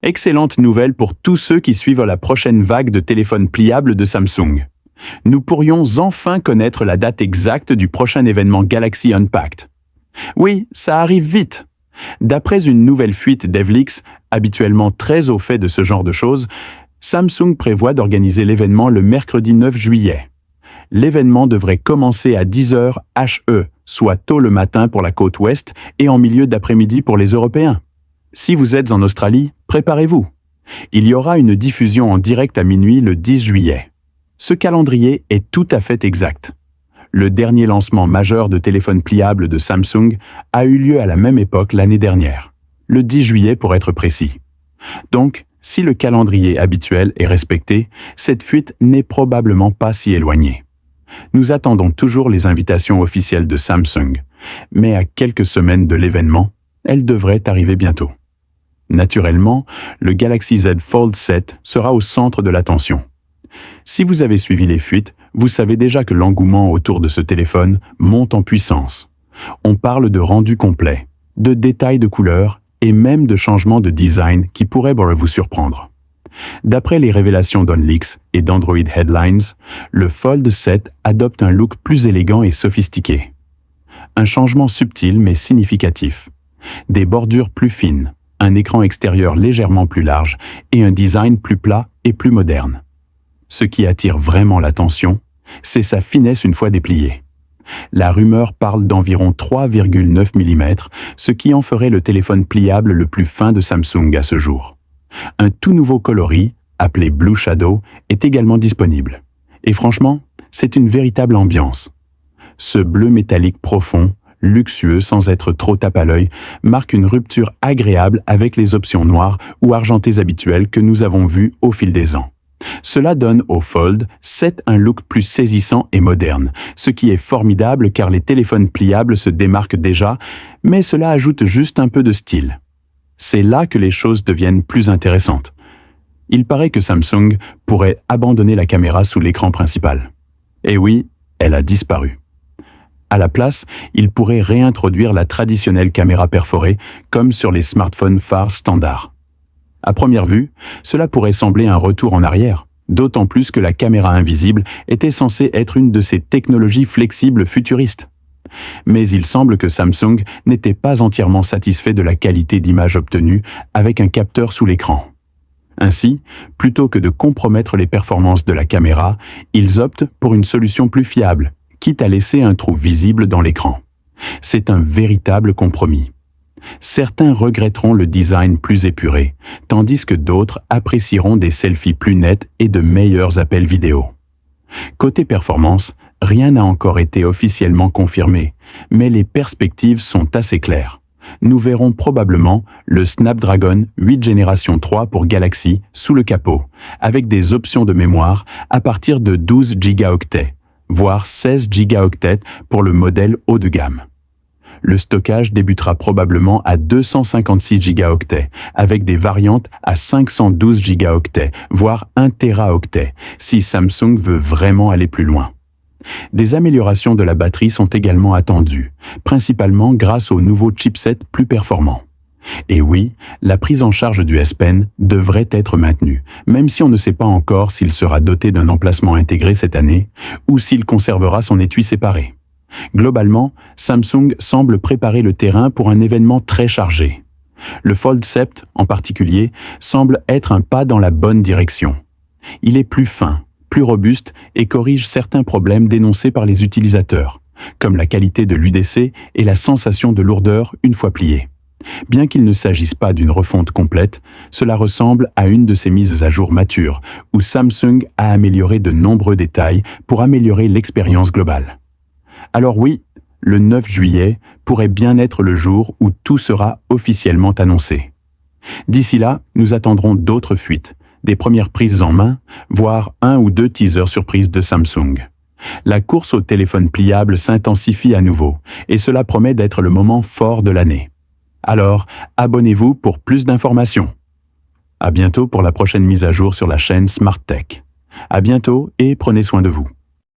Excellente nouvelle pour tous ceux qui suivent la prochaine vague de téléphones pliables de Samsung. Nous pourrions enfin connaître la date exacte du prochain événement Galaxy Unpacked. Oui, ça arrive vite. D'après une nouvelle fuite d'Evlix, habituellement très au fait de ce genre de choses, Samsung prévoit d'organiser l'événement le mercredi 9 juillet. L'événement devrait commencer à 10h HE, soit tôt le matin pour la côte ouest et en milieu d'après-midi pour les Européens. Si vous êtes en Australie, préparez-vous. Il y aura une diffusion en direct à minuit le 10 juillet. Ce calendrier est tout à fait exact. Le dernier lancement majeur de téléphone pliable de Samsung a eu lieu à la même époque l'année dernière, le 10 juillet pour être précis. Donc, si le calendrier habituel est respecté, cette fuite n'est probablement pas si éloignée. Nous attendons toujours les invitations officielles de Samsung, mais à quelques semaines de l'événement, elles devraient arriver bientôt. Naturellement, le Galaxy Z Fold 7 sera au centre de l'attention. Si vous avez suivi les fuites, vous savez déjà que l'engouement autour de ce téléphone monte en puissance. On parle de rendu complet, de détails de couleurs et même de changements de design qui pourraient vous surprendre. D'après les révélations d'OnLeaks et d'Android Headlines, le Fold 7 adopte un look plus élégant et sophistiqué. Un changement subtil mais significatif. Des bordures plus fines, un écran extérieur légèrement plus large et un design plus plat et plus moderne. Ce qui attire vraiment l'attention, c'est sa finesse une fois dépliée. La rumeur parle d'environ 3,9 mm, ce qui en ferait le téléphone pliable le plus fin de Samsung à ce jour. Un tout nouveau coloris, appelé Blue Shadow, est également disponible. Et franchement, c'est une véritable ambiance. Ce bleu métallique profond, luxueux sans être trop tape à l'œil, marque une rupture agréable avec les options noires ou argentées habituelles que nous avons vues au fil des ans. Cela donne au Fold 7 un look plus saisissant et moderne, ce qui est formidable car les téléphones pliables se démarquent déjà, mais cela ajoute juste un peu de style. C'est là que les choses deviennent plus intéressantes. Il paraît que Samsung pourrait abandonner la caméra sous l'écran principal. Et oui, elle a disparu. À la place, il pourrait réintroduire la traditionnelle caméra perforée, comme sur les smartphones phares standards. À première vue, cela pourrait sembler un retour en arrière, d'autant plus que la caméra invisible était censée être une de ces technologies flexibles futuristes. Mais il semble que Samsung n'était pas entièrement satisfait de la qualité d'image obtenue avec un capteur sous l'écran. Ainsi, plutôt que de compromettre les performances de la caméra, ils optent pour une solution plus fiable, quitte à laisser un trou visible dans l'écran. C'est un véritable compromis. Certains regretteront le design plus épuré, tandis que d'autres apprécieront des selfies plus nettes et de meilleurs appels vidéo. Côté performance, rien n'a encore été officiellement confirmé, mais les perspectives sont assez claires. Nous verrons probablement le Snapdragon 8 génération 3 pour Galaxy sous le capot, avec des options de mémoire à partir de 12 Go, voire 16 Go pour le modèle haut de gamme. Le stockage débutera probablement à 256 Go, avec des variantes à 512 Go, voire 1 Teraoctet, si Samsung veut vraiment aller plus loin. Des améliorations de la batterie sont également attendues, principalement grâce aux nouveaux chipsets plus performants. Et oui, la prise en charge du S Pen devrait être maintenue, même si on ne sait pas encore s'il sera doté d'un emplacement intégré cette année ou s'il conservera son étui séparé. Globalement, Samsung semble préparer le terrain pour un événement très chargé. Le Fold 7, en particulier, semble être un pas dans la bonne direction. Il est plus fin, plus robuste et corrige certains problèmes dénoncés par les utilisateurs, comme la qualité de l'UDC et la sensation de lourdeur une fois plié. Bien qu'il ne s'agisse pas d'une refonte complète, cela ressemble à une de ces mises à jour matures, où Samsung a amélioré de nombreux détails pour améliorer l'expérience globale. Alors oui, le 9 juillet pourrait bien être le jour où tout sera officiellement annoncé. D'ici là, nous attendrons d'autres fuites, des premières prises en main, voire 1 ou 2 teasers surprises de Samsung. La course au téléphone pliable s'intensifie à nouveau, et cela promet d'être le moment fort de l'année. Alors, abonnez-vous pour plus d'informations. À bientôt pour la prochaine mise à jour sur la chaîne Smart Tech. À bientôt et prenez soin de vous.